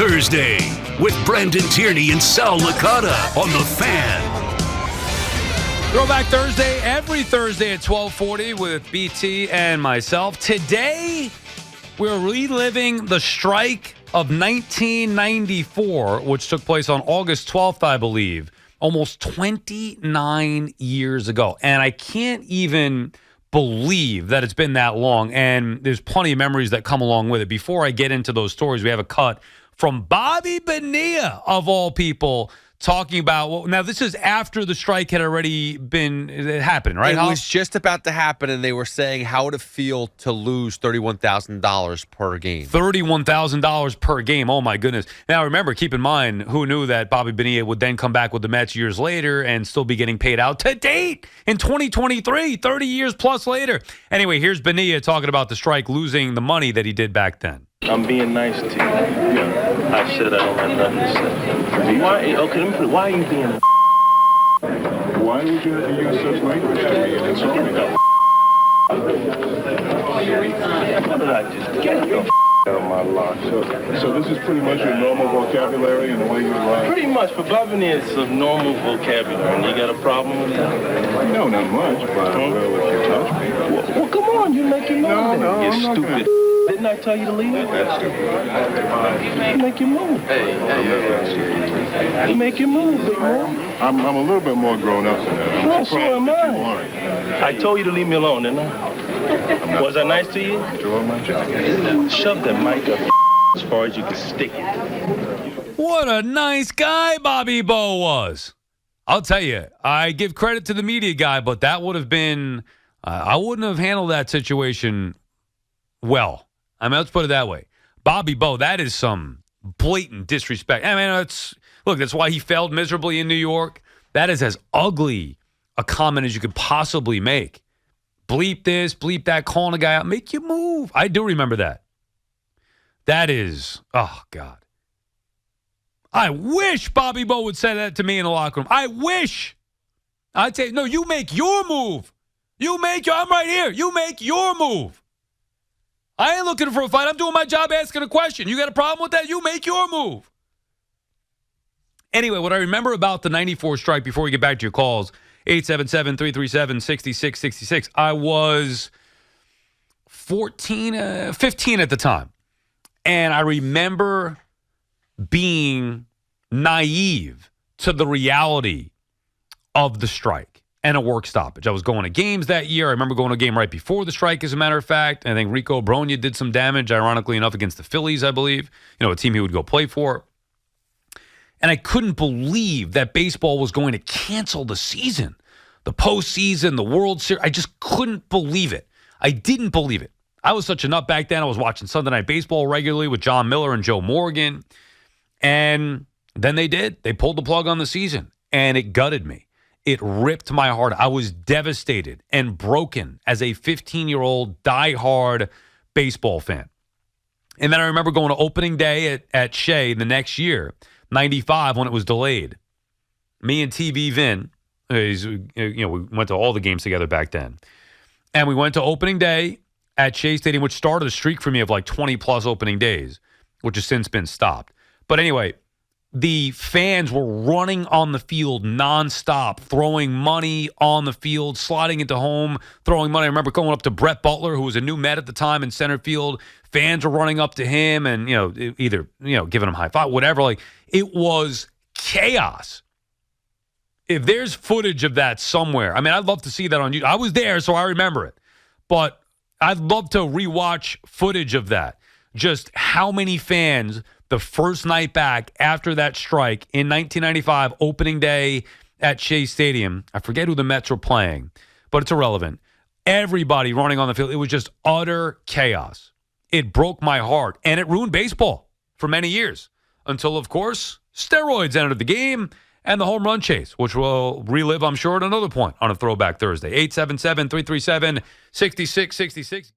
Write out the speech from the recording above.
Thursday with Brandon Tierney and Sal Licata on The Fan. Throwback Thursday, every Thursday at 12:40 with BT and myself. Today, we're reliving the strike of 1994, which took place on August 12th, I believe, almost 29 years ago. And I can't even believe that it's been that long, and there's plenty of memories that come along with it. Before I get into those stories, we have a cut from Bobby Bonilla, of all people, talking about, well, now this is after the strike had already been happening, right? It was just about to happen, and they were saying how would it feel to lose $31,000 per game. $31,000 per game. Oh, my goodness. Now, remember, keep in mind, who knew that Bobby Bonilla would then come back with the Mets years later and still be getting paid out to date in 2023, 30 years plus later. Anyway, here's Bonilla talking about the strike, losing the money that he did back then. I'm being nice to you. Yeah. I said I don't have nothing to say. Why? Okay, let me put it. Why are you being? Why would you have to use such language to me and insult me? What did I just get the out of my life? So this is pretty much your normal vocabulary and the way you lie? Pretty much. For Bobby, it's a normal vocabulary. And you got a problem with that? No, not much, but well, if you touch me. Well, come on. You make your move. No, you I'm not stupid. Didn't I tell you to leave? That's stupid. You make your move. You make your move, big man. I'm a little bit more grown up than that. No, so am You I. aren't. I told you to leave me alone, didn't I? Was I nice to you? Draw my jacket. Shove that mic up as far as you can stick it. What a nice guy Bobby Bo was. I'll tell you, I give credit to the media guy, but that would have been, I wouldn't have handled that situation well. I mean, let's put it that way. Bobby Bo, that is some blatant disrespect. I mean, that's why he failed miserably in New York. That is as ugly a comment as you could possibly make. Bleep this, bleep that, calling a guy out, make you move. I do remember that. That is, oh, God. I wish Bobby Bo would say that to me in the locker room. I wish. I'd say, no, you make your move. I'm right here. You make your move. I ain't looking for a fight. I'm doing my job asking a question. You got a problem with that? You make your move. Anyway, what I remember about the 94 strike, before we get back to your calls, 877-337-6666. I was 15 at the time. And I remember being naive to the reality of the strike and a work stoppage. I was going to games that year. I remember going to a game right before the strike, as a matter of fact. I think Rico Bronya did some damage, ironically enough, against the Phillies, I believe. You know, a team he would go play for. And I couldn't believe that baseball was going to cancel the season, the postseason, the World Series. I just couldn't believe it. I didn't believe it. I was such a nut back then. I was watching Sunday Night Baseball regularly with John Miller and Joe Morgan. And then they did. They pulled the plug on the season, and it gutted me. It ripped my heart. I was devastated and broken as a 15-year-old diehard baseball fan. And then I remember going to opening day at Shea the next year, 95, when it was delayed. Me and TV Vin, we went to all the games together back then. And we went to opening day at Shea Stadium, which started a streak for me of like 20-plus opening days, which has since been stopped. But anyway, the fans were running on the field nonstop, throwing money on the field, sliding into home, throwing money. I remember going up to Brett Butler, who was a new Met at the time in center field. Fans were running up to him and, either giving him high five, whatever. Like, it was chaos. If there's footage of that somewhere, I mean, I'd love to see that on YouTube. I was there, so I remember it. But I'd love to rewatch footage of that. Just how many fans the first night back after that strike in 1995, opening day at Shea Stadium. I forget who the Mets were playing, but it's irrelevant. Everybody running on the field. It was just utter chaos. It broke my heart, and it ruined baseball for many years until, of course, steroids entered the game and the home run chase, which we'll relive, I'm sure, at another point on a Throwback Thursday. 877-337-6666.